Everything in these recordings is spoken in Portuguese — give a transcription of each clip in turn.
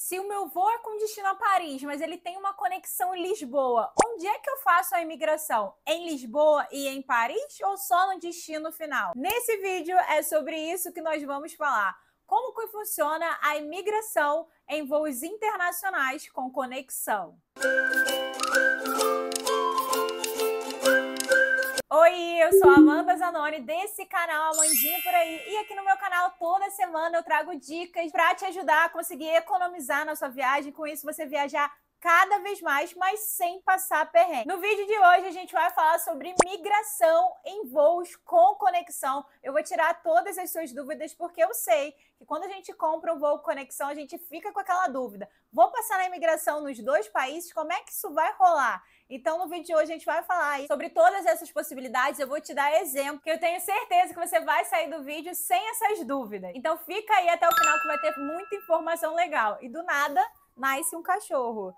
Se o meu voo é com destino a Paris, mas ele tem uma conexão em Lisboa, onde é que eu faço a imigração? Em Lisboa e em Paris ou só no destino final? Nesse vídeo é sobre isso que nós vamos falar. Como que funciona a imigração em voos internacionais com conexão? Oi, eu sou a Amanda Zanoni desse canal Amandinha Por Aí e aqui no meu canal toda semana eu trago dicas para te ajudar a conseguir economizar na sua viagem, com isso você viajar cada vez mais, mas sem passar perrengue. No vídeo de hoje a gente vai falar sobre migração em voos com conexão. Eu vou tirar todas as suas dúvidas porque eu sei que quando a gente compra um voo com conexão a gente fica com aquela dúvida. Vou passar na imigração nos dois países, como é que isso vai rolar? Então, no vídeo de hoje, a gente vai falar aí sobre todas essas possibilidades. Eu vou te dar exemplo, que eu tenho certeza que você vai sair do vídeo sem essas dúvidas. Então, fica aí até o final que vai ter muita informação legal. E do nada, nasce um cachorro.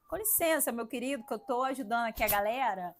Com licença, meu querido, que eu tô ajudando aqui a galera.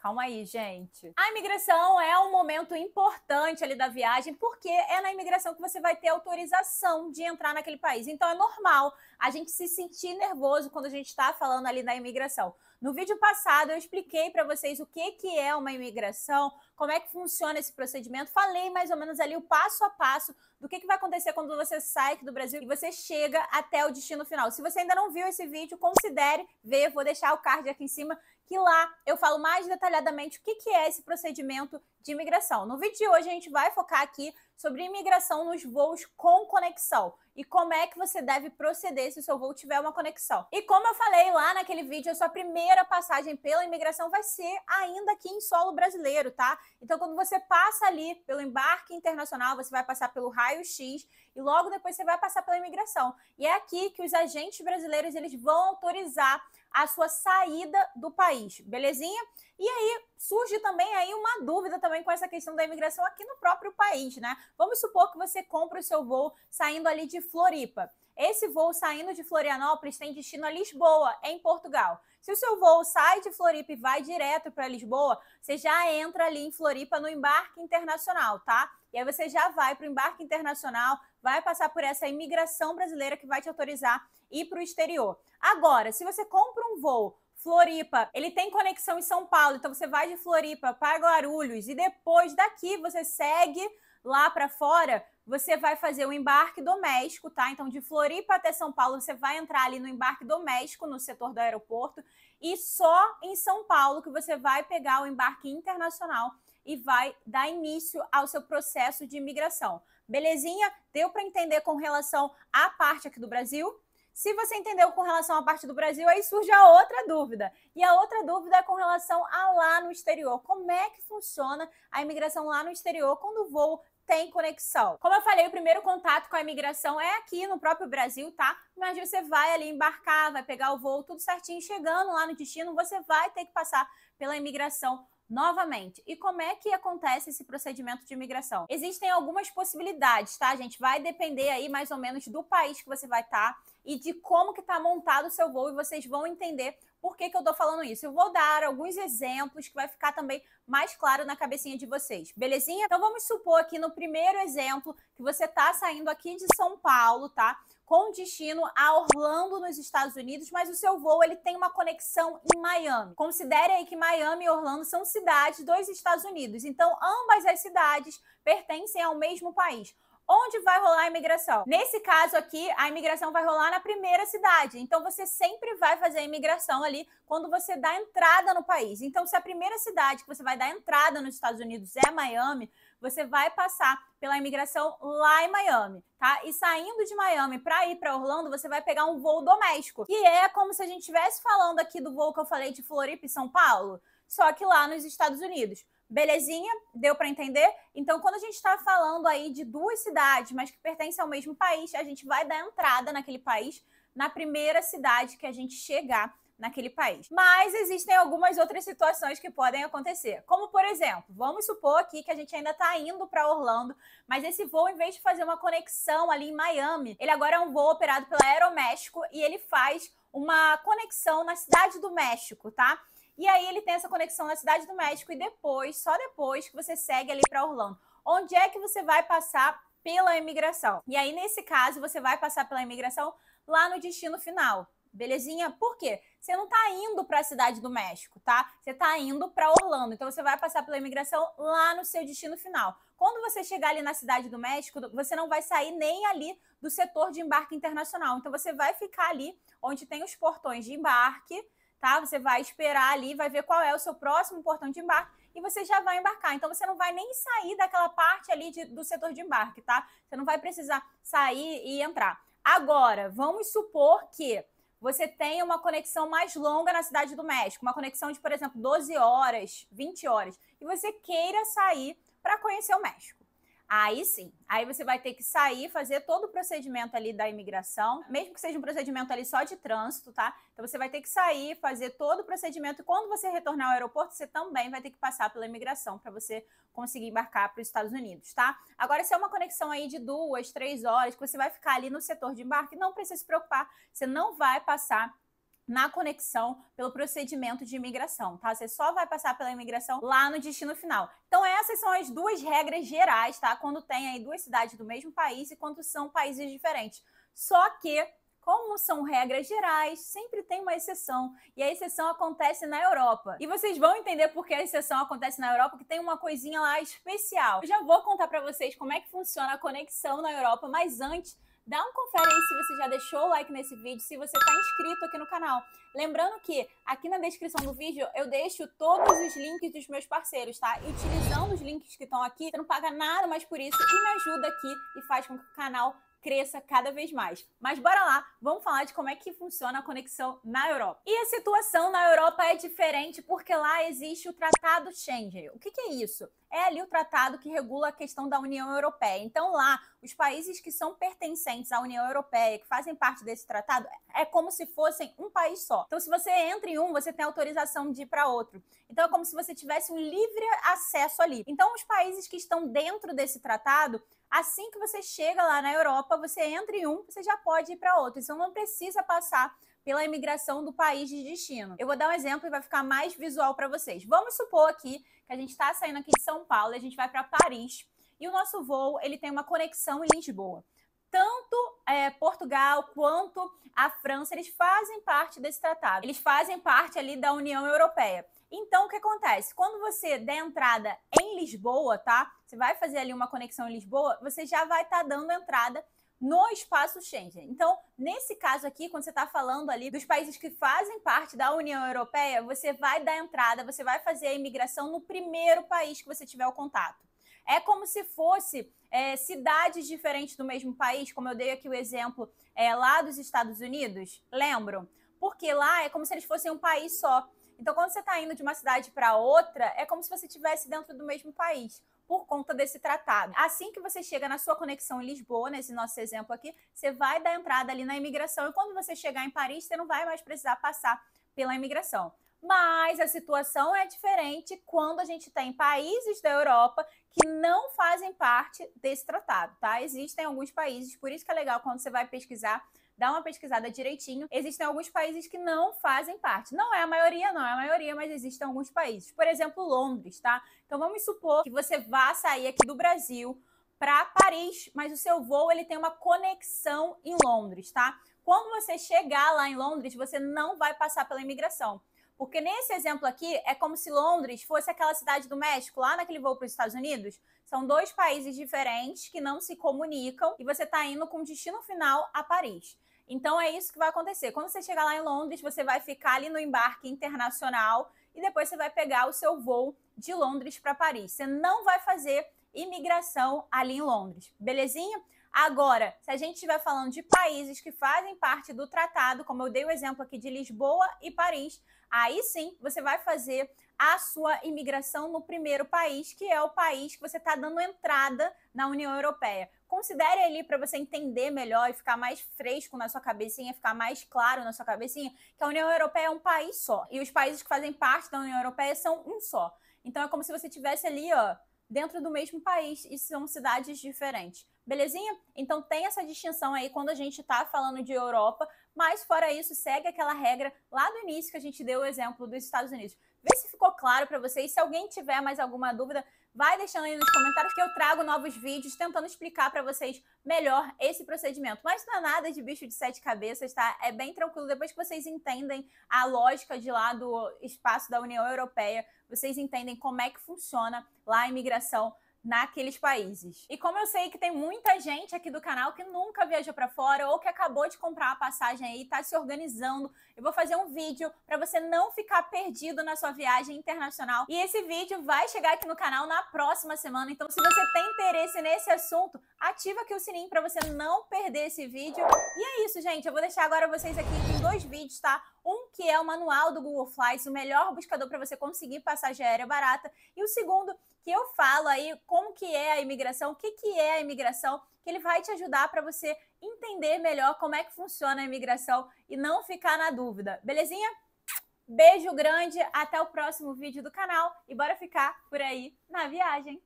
Calma aí, gente. A imigração é um momento importante ali da viagem, porque é na imigração que você vai ter autorização de entrar naquele país. Então é normal a gente se sentir nervoso quando a gente está falando ali da imigração. No vídeo passado eu expliquei para vocês o que é uma imigração, como é que funciona esse procedimento. Falei mais ou menos ali o passo a passo do que vai acontecer quando você sai aqui do Brasil e você chega até o destino final. Se você ainda não viu esse vídeo, considere ver, vou deixar o card aqui em cima, que lá eu falo mais detalhadamente o que é esse procedimento de imigração. No vídeo de hoje a gente vai focar aqui sobre imigração nos voos com conexão e como é que você deve proceder se o seu voo tiver uma conexão. E como eu falei lá naquele vídeo, a sua primeira passagem pela imigração vai ser ainda aqui em solo brasileiro, tá? Então quando você passa ali pelo embarque internacional, você vai passar pelo raio-x e logo depois você vai passar pela imigração. E é aqui que os agentes brasileiros eles vão autorizar a sua saída do país, belezinha? E aí surge também aí uma dúvida também com essa questão da imigração aqui no próprio país, né? Vamos supor que você compra o seu voo saindo ali de Floripa. Esse voo saindo de Florianópolis tem destino a Lisboa, em Portugal. Se o seu voo sai de Floripa e vai direto para Lisboa, você já entra ali em Floripa no embarque internacional, tá? E aí você já vai para o embarque internacional, vai passar por essa imigração brasileira que vai te autorizar ir para o exterior. Agora, se você compra um voo Floripa, ele tem conexão em São Paulo, então você vai de Floripa para Guarulhos e depois daqui você segue lá para fora, você vai fazer o embarque doméstico, tá? Então de Floripa até São Paulo você vai entrar ali no embarque doméstico no setor do aeroporto e só em São Paulo que você vai pegar o embarque internacional e vai dar início ao seu processo de imigração. Belezinha? Deu para entender com relação à parte aqui do Brasil? Se você entendeu com relação à parte do Brasil, aí surge a outra dúvida. E a outra dúvida é com relação a lá no exterior. Como é que funciona a imigração lá no exterior quando o voo tem conexão? Como eu falei, o primeiro contato com a imigração é aqui no próprio Brasil, tá? Mas você vai ali embarcar, vai pegar o voo, tudo certinho. Chegando lá no destino, você vai ter que passar pela imigração novamente. E como é que acontece esse procedimento de imigração? Existem algumas possibilidades, tá, gente? Vai depender aí mais ou menos do país que você vai estar e de como que tá montado o seu voo e vocês vão entender por que eu tô falando isso. Eu vou dar alguns exemplos que vai ficar também mais claro na cabecinha de vocês, belezinha? Então vamos supor aqui no primeiro exemplo que você tá saindo aqui de São Paulo, tá? Com destino a Orlando, nos Estados Unidos, mas o seu voo ele tem uma conexão em Miami. Considere aí que Miami e Orlando são cidades dos Estados Unidos. Então, ambas as cidades pertencem ao mesmo país. Onde vai rolar a imigração? Nesse caso aqui, a imigração vai rolar na primeira cidade. Então, você sempre vai fazer a imigração ali quando você dá entrada no país. Então, se a primeira cidade que você vai dar entrada nos Estados Unidos é Miami, você vai passar pela imigração lá em Miami, tá? E saindo de Miami para ir para Orlando, você vai pegar um voo doméstico, que é como se a gente estivesse falando aqui do voo que eu falei de Floripa e São Paulo, só que lá nos Estados Unidos. Belezinha? Deu para entender? Então, quando a gente está falando aí de duas cidades, mas que pertencem ao mesmo país, a gente vai dar entrada naquele país na primeira cidade que a gente chegar naquele país. Mas existem algumas outras situações que podem acontecer. Como, por exemplo, vamos supor aqui que a gente ainda está indo para Orlando, mas esse voo, em vez de fazer uma conexão ali em Miami, ele agora é um voo operado pela Aeroméxico e ele faz uma conexão na cidade do México, tá? E aí ele tem essa conexão na cidade do México e depois, só depois que você segue ali para Orlando. Onde é que você vai passar pela imigração. E aí, nesse caso, você vai passar pela imigração lá no destino final. Belezinha? Por quê? Você não tá indo para a cidade do México, tá? Você tá indo para Orlando. Então você vai passar pela imigração lá no seu destino final. Quando você chegar ali na cidade do México, você não vai sair nem ali do setor de embarque internacional. Então você vai ficar ali onde tem os portões de embarque, tá? Você vai esperar ali, vai ver qual é o seu próximo portão de embarque e você já vai embarcar. Então você não vai nem sair daquela parte ali do setor de embarque, tá? Você não vai precisar sair e entrar. Agora, vamos supor que você tem uma conexão mais longa na cidade do México, uma conexão de, por exemplo, 12 horas, 20 horas, e você queira sair para conhecer o México. Aí sim, aí você vai ter que sair, fazer todo o procedimento ali da imigração, mesmo que seja um procedimento ali só de trânsito, tá? Então você vai ter que sair, fazer todo o procedimento e quando você retornar ao aeroporto, você também vai ter que passar pela imigração para você conseguir embarcar para os Estados Unidos, tá? Agora, se é uma conexão aí de 2, 3 horas, que você vai ficar ali no setor de embarque, não precisa se preocupar, você não vai passar na conexão pelo procedimento de imigração, tá? Você só vai passar pela imigração lá no destino final. Então essas são as duas regras gerais, tá? Quando tem aí duas cidades do mesmo país e quando são países diferentes. Só que, como são regras gerais, sempre tem uma exceção. E a exceção acontece na Europa. E vocês vão entender por que a exceção acontece na Europa, que tem uma coisinha lá especial. Eu já vou contar pra vocês como é que funciona a conexão na Europa, mas antes, dá um confere aí se você já deixou o like nesse vídeo, se você está inscrito aqui no canal. Lembrando que aqui na descrição do vídeo eu deixo todos os links dos meus parceiros, tá? E utilizando os links que estão aqui, você não paga nada mais por isso e me ajuda aqui e faz com que o canal cresça cada vez mais. Mas bora lá, vamos falar de como é que funciona a conexão na Europa. E a situação na Europa é diferente porque lá existe o Tratado Schengen. O que é isso? É ali o tratado que regula a questão da União Europeia. Então lá, os países que são pertencentes à União Europeia, que fazem parte desse tratado, é como se fossem um país só. Então se você entra em um, você tem autorização de ir para outro. Então é como se você tivesse um livre acesso ali. Então os países que estão dentro desse tratado, assim que você chega lá na Europa, você entra em um, você já pode ir para outro. Então não precisa passar pela imigração do país de destino. Eu vou dar um exemplo e vai ficar mais visual para vocês. Vamos supor aqui que a gente está saindo aqui de São Paulo e a gente vai para Paris e o nosso voo ele tem uma conexão em Lisboa. Tanto Portugal quanto a França, eles fazem parte desse tratado. Eles fazem parte ali da União Europeia. Então, o que acontece? Quando você der entrada em Lisboa, tá? Você vai fazer ali uma conexão em Lisboa, você já vai estar dando entrada no espaço Schengen. Então, nesse caso aqui, quando você está falando ali dos países que fazem parte da União Europeia, você vai dar entrada, você vai fazer a imigração no primeiro país que você tiver o contato. É como se fosse cidades diferentes do mesmo país, como eu dei aqui o exemplo lá dos Estados Unidos, lembram? Porque lá é como se eles fossem um país só. Então, quando você está indo de uma cidade para outra, é como se você estivesse dentro do mesmo país, por conta desse tratado. Assim que você chega na sua conexão em Lisboa, nesse nosso exemplo aqui, você vai dar entrada ali na imigração. E quando você chegar em Paris, você não vai mais precisar passar pela imigração. Mas a situação é diferente quando a gente tem países da Europa que não fazem parte desse tratado, tá? Existem alguns países, por isso que é legal quando você vai pesquisar, dá uma pesquisada direitinho. Existem alguns países que não fazem parte. Não é a maioria, mas existem alguns países. Por exemplo, Londres, tá? Então vamos supor que você vá sair aqui do Brasil para Paris, mas o seu voo ele tem uma conexão em Londres, tá? Quando você chegar lá em Londres, você não vai passar pela imigração. Porque nesse exemplo aqui, é como se Londres fosse aquela cidade do México, lá naquele voo para os Estados Unidos. São dois países diferentes que não se comunicam e você está indo com destino final a Paris. Então é isso que vai acontecer. Quando você chegar lá em Londres, você vai ficar ali no embarque internacional e depois você vai pegar o seu voo de Londres para Paris. Você não vai fazer imigração ali em Londres, belezinha? Agora, se a gente estiver falando de países que fazem parte do tratado, como eu dei o exemplo aqui de Lisboa e Paris, aí sim você vai fazer a sua imigração no primeiro país, que é o país que você está dando entrada na União Europeia. Considere ali para você entender melhor e ficar mais fresco na sua cabecinha, ficar mais claro na sua cabecinha, que a União Europeia é um país só. E os países que fazem parte da União Europeia são um só. Então é como se você estivesse ali, ó, dentro do mesmo país e são cidades diferentes. Belezinha? Então tem essa distinção aí quando a gente está falando de Europa, mas fora isso, segue aquela regra lá do início que a gente deu o exemplo dos Estados Unidos. Vê se ficou claro para vocês. Se alguém tiver mais alguma dúvida, vai deixando aí nos comentários que eu trago novos vídeos tentando explicar para vocês melhor esse procedimento. Mas não é nada de bicho de 7 cabeças, tá? É bem tranquilo. Depois que vocês entendem a lógica de lá do espaço da União Europeia, vocês entendem como é que funciona lá a imigração naqueles países. E como eu sei que tem muita gente aqui do canal que nunca viajou para fora ou que acabou de comprar a passagem aí, tá se organizando, eu vou fazer um vídeo para você não ficar perdido na sua viagem internacional. E esse vídeo vai chegar aqui no canal na próxima semana, então se você tem interesse nesse assunto, ativa aqui o sininho para você não perder esse vídeo. E é isso, gente, eu vou deixar agora vocês aqui em 2 vídeos, tá? Um que é o manual do Google Flights, o melhor buscador para você conseguir passagem aérea barata, e o segundo que eu falo aí como que é a imigração, o que é a imigração, que ele vai te ajudar para você entender melhor como é que funciona a imigração e não ficar na dúvida, belezinha? Beijo grande, até o próximo vídeo do canal e bora ficar por aí na viagem!